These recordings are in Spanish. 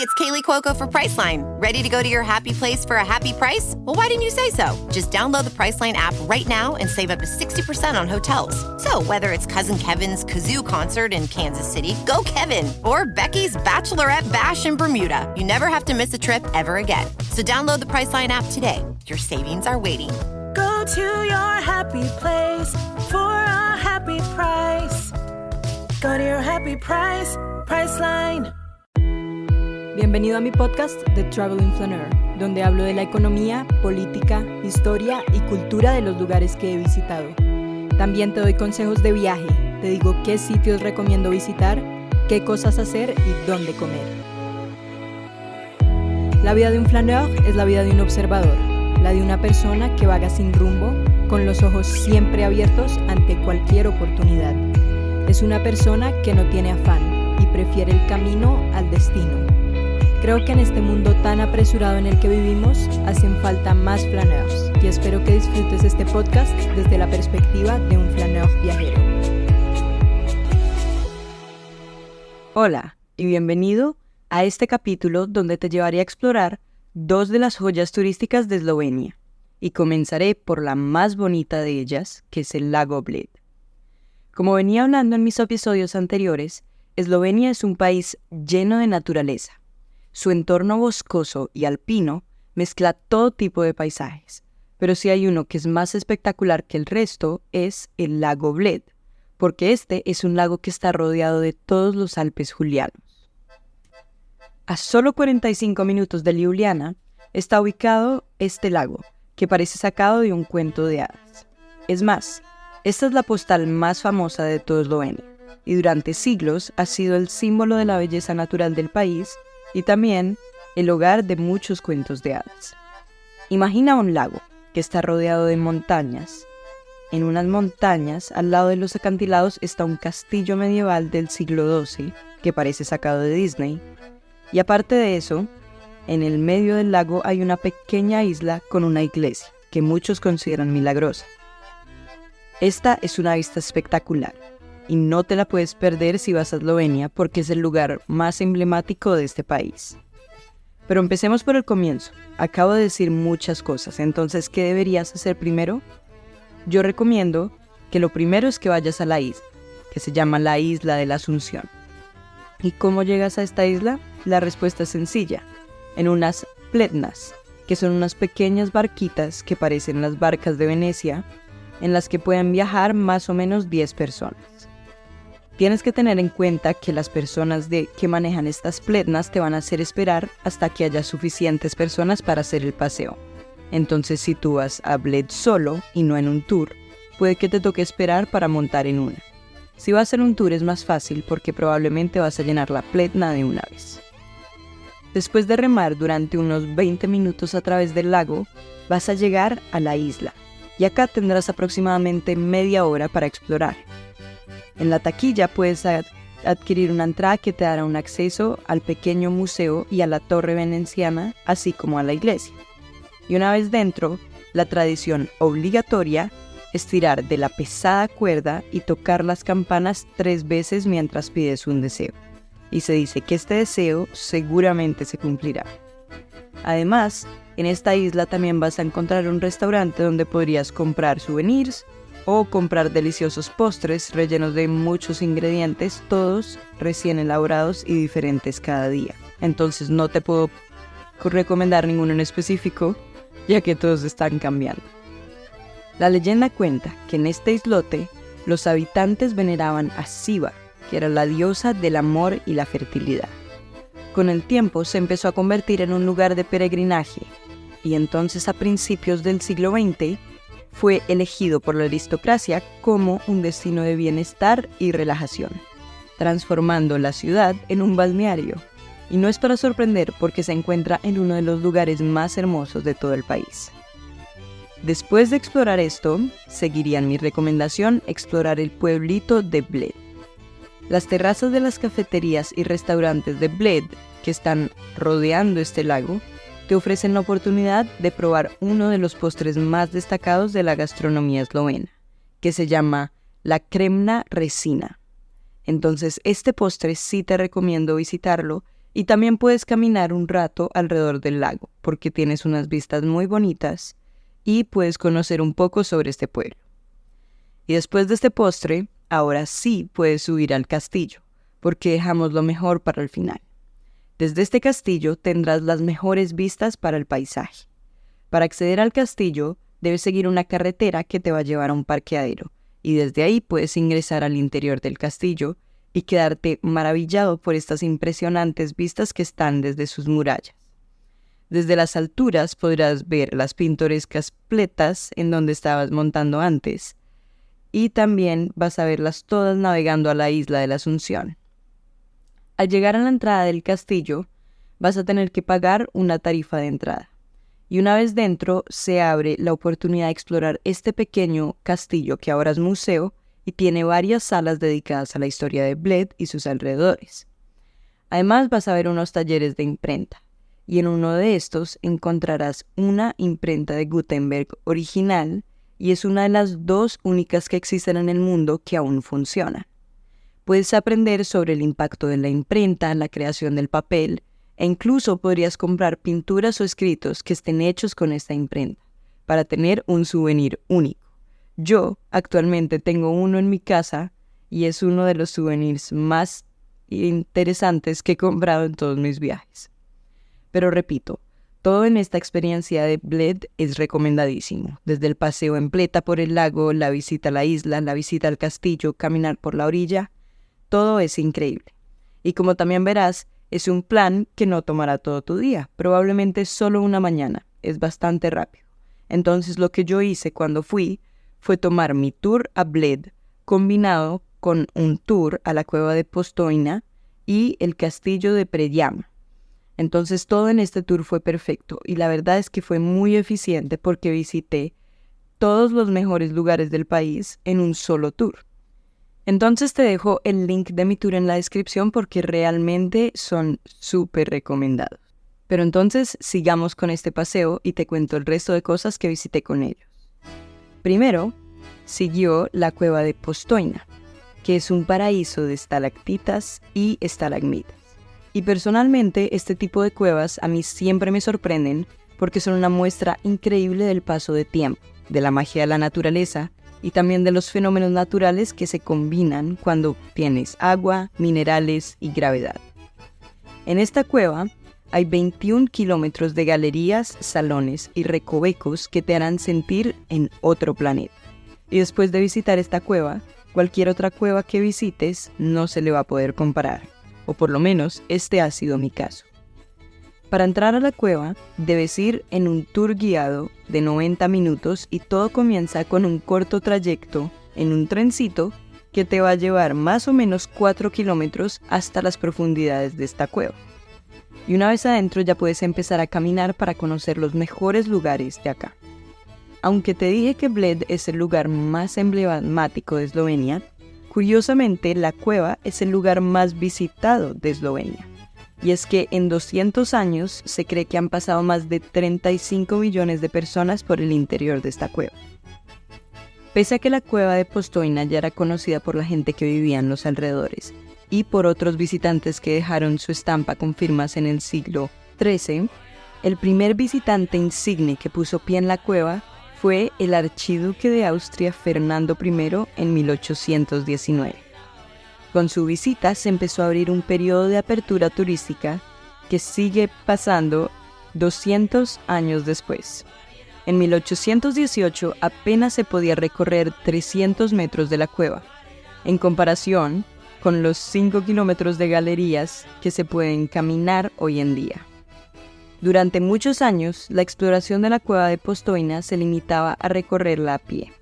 it's Kaylee Cuoco for Priceline. Ready to go to your happy place for a happy price? Well, why didn't you say so? Just download the Priceline app right now and save up to 60% on hotels. So whether it's Cousin Kevin's Kazoo Concert in Kansas City, go Kevin, or Becky's Bachelorette Bash in Bermuda, you never have to miss a trip ever again. So download the Priceline app today. Your savings are waiting. Go to your happy place for a happy price. Go to your happy price, Priceline. Bienvenido a mi podcast The Traveling Flaneur, donde hablo de la economía, política, historia y cultura de los lugares que he visitado. También te doy consejos de viaje, te digo qué sitios recomiendo visitar, qué cosas hacer y dónde comer. La vida de un flaneur es la vida de un observador, la de una persona que vaga sin rumbo, con los ojos siempre abiertos ante cualquier oportunidad. Es una persona que no tiene afán y prefiere el camino al destino. Creo que en este mundo tan apresurado en el que vivimos, hacen falta más flaneurs y espero que disfrutes este podcast desde la perspectiva de un flaneur viajero. Hola y bienvenido a este capítulo donde te llevaré a explorar dos de las joyas turísticas de Eslovenia y comenzaré por la más bonita de ellas, que es el lago Bled. Como venía hablando en mis episodios anteriores, Eslovenia es un país lleno de naturaleza. Su entorno boscoso y alpino mezcla todo tipo de paisajes, pero si hay uno que es más espectacular que el resto es el lago Bled, porque este es un lago que está rodeado de todos los Alpes julianos. A solo 45 minutos de Ljubljana está ubicado este lago, que parece sacado de un cuento de hadas. Es más, esta es la postal más famosa de toda Eslovenia, y durante siglos ha sido el símbolo de la belleza natural del país y también el hogar de muchos cuentos de hadas. Imagina un lago que está rodeado de montañas. En unas montañas, al lado de los acantilados, está un castillo medieval del siglo XII, que parece sacado de Disney. Y aparte de eso, en el medio del lago hay una pequeña isla con una iglesia, que muchos consideran milagrosa. Esta es una vista espectacular, y no te la puedes perder si vas a Eslovenia porque es el lugar más emblemático de este país. Pero empecemos por el comienzo. Acabo de decir muchas cosas, entonces, ¿qué deberías hacer primero? Yo recomiendo que lo primero es que vayas a la isla, que se llama la Isla de la Asunción. ¿Y cómo llegas a esta isla? La respuesta es sencilla, en unas pletnas, que son unas pequeñas barquitas que parecen las barcas de Venecia, en las que pueden viajar más o menos 10 personas. Tienes que tener en cuenta que las personas que manejan estas pletnas te van a hacer esperar hasta que haya suficientes personas para hacer el paseo. Entonces, si tú vas a Bled solo y no en un tour, puede que te toque esperar para montar en una. Si vas en un tour es más fácil porque probablemente vas a llenar la pletna de una vez. Después de remar durante unos 20 minutos a través del lago, vas a llegar a la isla y acá tendrás aproximadamente media hora para explorar. En la taquilla puedes adquirir una entrada que te dará un acceso al pequeño museo y a la torre veneciana, así como a la iglesia. Y una vez dentro, la tradición obligatoria es tirar de la pesada cuerda y tocar las campanas 3 veces mientras pides un deseo. Y se dice que este deseo seguramente se cumplirá. Además, en esta isla también vas a encontrar un restaurante donde podrías comprar souvenirs, o comprar deliciosos postres rellenos de muchos ingredientes, todos recién elaborados y diferentes cada día. Entonces no te puedo recomendar ninguno en específico, ya que todos están cambiando. La leyenda cuenta que en este islote los habitantes veneraban a Siva, que era la diosa del amor y la fertilidad. Con el tiempo se empezó a convertir en un lugar de peregrinaje, y entonces a principios del siglo XX fue elegido por la aristocracia como un destino de bienestar y relajación, transformando la ciudad en un balneario. Y no es para sorprender porque se encuentra en uno de los lugares más hermosos de todo el país. Después de explorar esto, seguiría mi recomendación explorar el pueblito de Bled. Las terrazas de las cafeterías y restaurantes de Bled, que están rodeando este lago, te ofrecen la oportunidad de probar uno de los postres más destacados de la gastronomía eslovena, que se llama la cremna resina. Entonces, este postre sí te recomiendo visitarlo, Y también puedes caminar un rato alrededor del lago, porque tienes unas vistas muy bonitas y puedes conocer un poco sobre este pueblo. Y después de este postre, ahora sí puedes subir al castillo, porque dejamos lo mejor para el final. Desde este castillo tendrás las mejores vistas para el paisaje. Para acceder al castillo, debes seguir una carretera que te va a llevar a un parqueadero, y desde ahí puedes ingresar al interior del castillo y quedarte maravillado por estas impresionantes vistas que están desde sus murallas. Desde las alturas podrás ver las pintorescas pletas en donde estabas montando antes, y también vas a verlas todas navegando a la isla de la Asunción. Al llegar a la entrada del castillo, vas a tener que pagar una tarifa de entrada. Y una vez dentro, se abre la oportunidad de explorar este pequeño castillo que ahora es museo y tiene varias salas dedicadas a la historia de Bled y sus alrededores. Además, vas a ver unos talleres de imprenta, y en uno de estos encontrarás una imprenta de Gutenberg original, y es una de las 2 únicas que existen en el mundo que aún funciona. Puedes aprender sobre el impacto de la imprenta en la creación del papel, e incluso podrías comprar pinturas o escritos que estén hechos con esta imprenta, para tener un souvenir único. Yo actualmente tengo uno en mi casa y es uno de los souvenirs más interesantes que he comprado en todos mis viajes. Pero repito, todo en esta experiencia de Bled es recomendadísimo. Desde el paseo en pleta por el lago, la visita a la isla, la visita al castillo, caminar por la orilla, todo es increíble. Y como también verás, es un plan que no tomará todo tu día, probablemente solo una mañana, es bastante rápido. Entonces lo que yo hice cuando fui fue tomar mi tour a Bled combinado con un tour a la cueva de Postojna y el castillo de Predjama. Entonces todo en este tour fue perfecto y la verdad es que fue muy eficiente porque visité todos los mejores lugares del país en un solo tour. Entonces te dejo el link de mi tour en la descripción porque realmente son súper recomendados. Pero entonces sigamos con este paseo y te cuento el resto de cosas que visité con ellos. Primero, siguió la cueva de Postojna, que es un paraíso de estalactitas y estalagmitas. Y personalmente este tipo de cuevas a mí siempre me sorprenden porque son una muestra increíble del paso de tiempo, de la magia de la naturaleza y también de los fenómenos naturales que se combinan cuando tienes agua, minerales y gravedad. En esta cueva hay 21 kilómetros de galerías, salones y recovecos que te harán sentir en otro planeta. Y después de visitar esta cueva, cualquier otra cueva que visites no se le va a poder comparar, o por lo menos este ha sido mi caso. Para entrar a la cueva, debes ir en un tour guiado de 90 minutos y todo comienza con un corto trayecto en un trencito que te va a llevar más o menos 4 kilómetros hasta las profundidades de esta cueva. Y una vez adentro ya puedes empezar a caminar para conocer los mejores lugares de acá. Aunque te dije que Bled es el lugar más emblemático de Eslovenia, curiosamente la cueva es el lugar más visitado de Eslovenia. Y es que en 200 años se cree que han pasado más de 35 millones de personas por el interior de esta cueva. Pese a que la cueva de Postojna ya era conocida por la gente que vivía en los alrededores y por otros visitantes que dejaron su estampa con firmas en el siglo XIII, el primer visitante insigne que puso pie en la cueva fue el archiduque de Austria Fernando I en 1819. Con su visita se empezó a abrir un periodo de apertura turística que sigue pasando 200 años después. En 1818 apenas se podía recorrer 300 metros de la cueva, en comparación con los 5 kilómetros de galerías que se pueden caminar hoy en día. Durante muchos años, la exploración de la cueva de Postojna se limitaba a recorrerla a pie.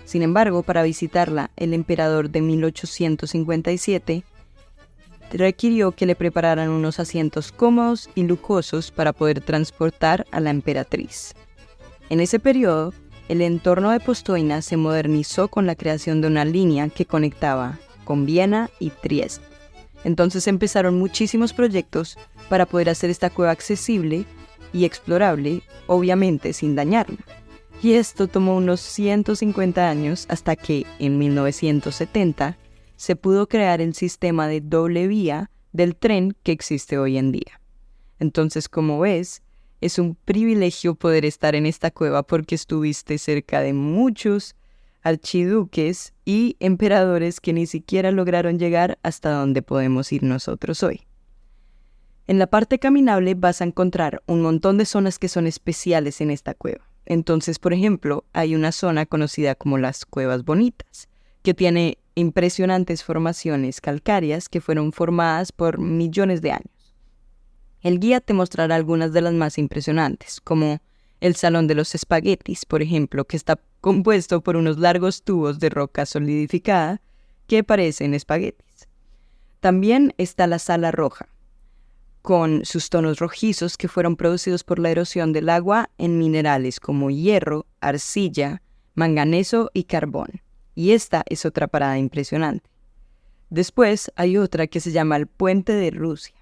Sin embargo, para visitarla, el emperador de 1857 requirió que le prepararan unos asientos cómodos y lujosos para poder transportar a la emperatriz. En ese periodo, el entorno de Postojna se modernizó con la creación de una línea que conectaba con Viena y Trieste. Entonces empezaron muchísimos proyectos para poder hacer esta cueva accesible y explorable, obviamente sin dañarla. Y esto tomó unos 150 años hasta que, en 1970, se pudo crear el sistema de doble vía del tren que existe hoy en día. Entonces, como ves, es un privilegio poder estar en esta cueva porque estuviste cerca de muchos archiduques y emperadores que ni siquiera lograron llegar hasta donde podemos ir nosotros hoy. En la parte caminable vas a encontrar un montón de zonas que son especiales en esta cueva. Entonces, por ejemplo, hay una zona conocida como las Cuevas Bonitas, que tiene impresionantes formaciones calcáreas que fueron formadas por millones de años. El guía te mostrará algunas de las más impresionantes, como el Salón de los Espaguetis, por ejemplo, que está compuesto por unos largos tubos de roca solidificada que parecen espaguetis. También está la Sala Roja, con sus tonos rojizos que fueron producidos por la erosión del agua en minerales como hierro, arcilla, manganeso y carbón. Y esta es otra parada impresionante. Después hay otra que se llama el Puente de Rusia.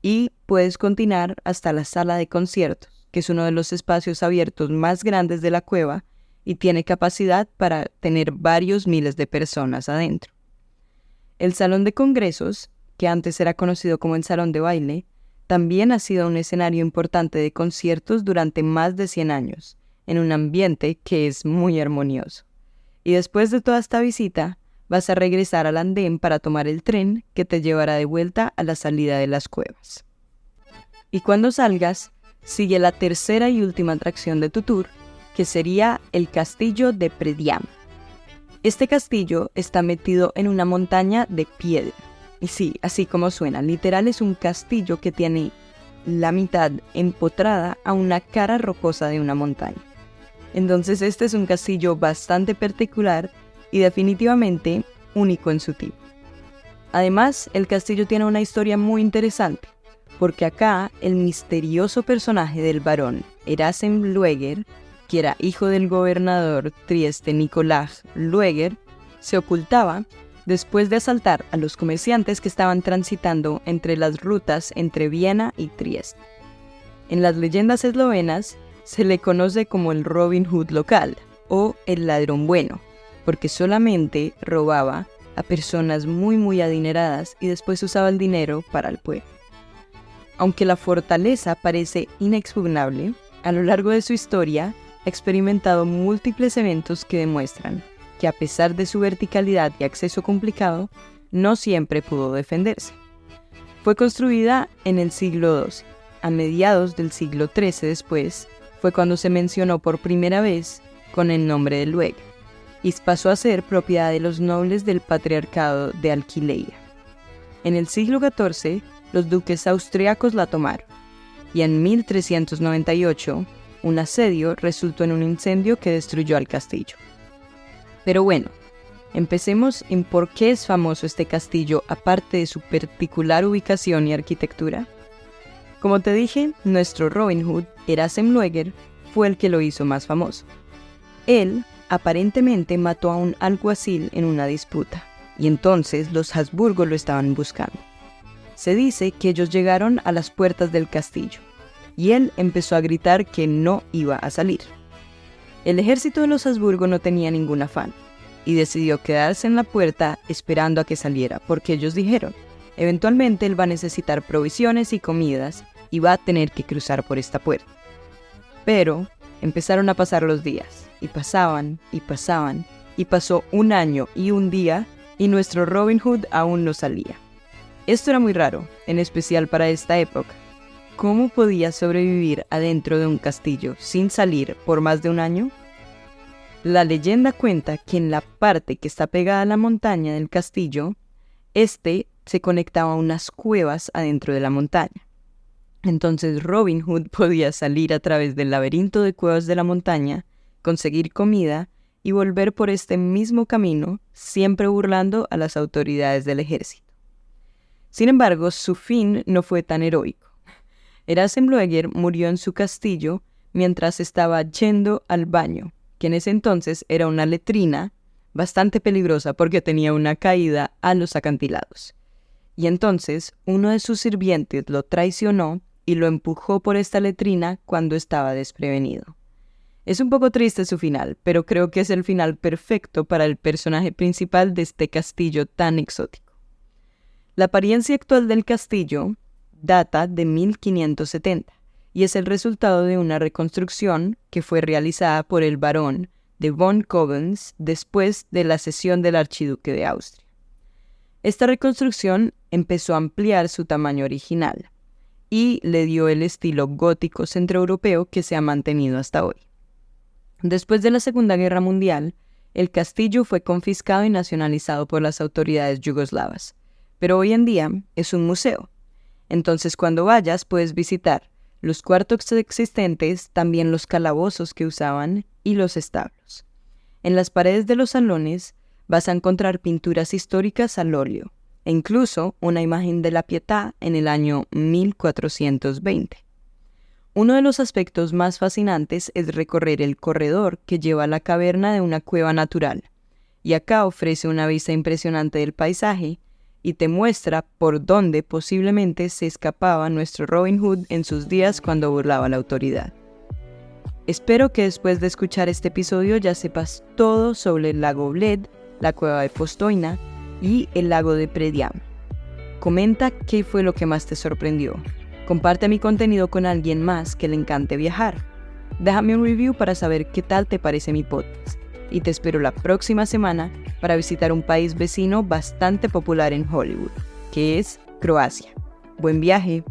Y puedes continuar hasta la Sala de Conciertos, que es uno de los espacios abiertos más grandes de la cueva y tiene capacidad para tener varios miles de personas adentro. El Salón de Congresos, que antes era conocido como el Salón de Baile, también ha sido un escenario importante de conciertos durante más de 100 años, en un ambiente que es muy armonioso. Y después de toda esta visita, vas a regresar al andén para tomar el tren que te llevará de vuelta a la salida de las cuevas. Y cuando salgas, sigue la tercera y última atracción de tu tour, que sería el Castillo de Prediam. Este castillo está metido en una montaña de piedra. Y sí, así como suena, literal es un castillo que tiene la mitad empotrada a una cara rocosa de una montaña. Entonces este es un castillo bastante particular y definitivamente único en su tipo. Además, el castillo tiene una historia muy interesante, porque acá el misterioso personaje del barón Erasem Lueger, que era hijo del gobernador Trieste Nicolás Lueger, se ocultaba después de asaltar a los comerciantes que estaban transitando entre las rutas entre Viena y Trieste. En las leyendas eslovenas se le conoce como el Robin Hood local o el ladrón bueno, porque solamente robaba a personas muy adineradas y después usaba el dinero para el pueblo. Aunque la fortaleza parece inexpugnable, a lo largo de su historia ha experimentado múltiples eventos que demuestran que a pesar de su verticalidad y acceso complicado, no siempre pudo defenderse. Fue construida en el siglo XII. A mediados del siglo XIII después, fue cuando se mencionó por primera vez con el nombre de Lueger, y pasó a ser propiedad de los nobles del patriarcado de Aquileia. En el siglo XIV, los duques austriacos la tomaron, y en 1398, un asedio resultó en un incendio que destruyó al castillo. Pero bueno, empecemos en por qué es famoso este castillo aparte de su particular ubicación y arquitectura. Como te dije, nuestro Robin Hood, Erasem Lueger, fue el que lo hizo más famoso. Él aparentemente mató a un alguacil en una disputa, y entonces los Habsburgo lo estaban buscando. Se dice que ellos llegaron a las puertas del castillo, y él empezó a gritar que no iba a salir. El ejército de los Habsburgo no tenía ningún afán, y decidió quedarse en la puerta esperando a que saliera, porque ellos dijeron, eventualmente él va a necesitar provisiones y comidas, y va a tener que cruzar por esta puerta. Pero empezaron a pasar los días, y pasaban, y pasaban, y pasó un año y un día, y nuestro Robin Hood aún no salía. Esto era muy raro, en especial para esta época. ¿Cómo podía sobrevivir adentro de un castillo sin salir por más de un año? La leyenda cuenta que en la parte que está pegada a la montaña del castillo, se conectaba a unas cuevas adentro de la montaña. Entonces Robin Hood podía salir a través del laberinto de cuevas de la montaña, conseguir comida y volver por este mismo camino, siempre burlando a las autoridades del ejército. Sin embargo, su fin no fue tan heroico. Erasem Lueger murió en su castillo mientras estaba yendo al baño, que en ese entonces era una letrina bastante peligrosa porque tenía una caída a los acantilados. Y entonces uno de sus sirvientes lo traicionó y lo empujó por esta letrina cuando estaba desprevenido. Es un poco triste su final, pero creo que es el final perfecto para el personaje principal de este castillo tan exótico. La apariencia actual del castillo data de 1570 y es el resultado de una reconstrucción que fue realizada por el barón de von Coblenz después de la cesión del archiduque de Austria. Esta reconstrucción empezó a ampliar su tamaño original y le dio el estilo gótico centroeuropeo que se ha mantenido hasta hoy. Después de la Segunda Guerra Mundial, el castillo fue confiscado y nacionalizado por las autoridades yugoslavas, pero hoy en día es un museo. Entonces cuando vayas puedes visitar los cuartos existentes, también los calabozos que usaban y los establos. En las paredes de los salones vas a encontrar pinturas históricas al óleo e incluso una imagen de la Pietà en el año 1420. Uno de los aspectos más fascinantes es recorrer el corredor que lleva a la caverna de una cueva natural, y acá ofrece una vista impresionante del paisaje y te muestra por dónde posiblemente se escapaba nuestro Robin Hood en sus días cuando burlaba a la autoridad. Espero que después de escuchar este episodio ya sepas todo sobre el lago Bled, la cueva de Postojna y el lago de Prediam. Comenta qué fue lo que más te sorprendió. Comparte mi contenido con alguien más que le encante viajar. Déjame un review para saber qué tal te parece mi podcast. Y te espero la próxima semana para visitar un país vecino bastante popular en Hollywood, que es Croacia. ¡Buen viaje!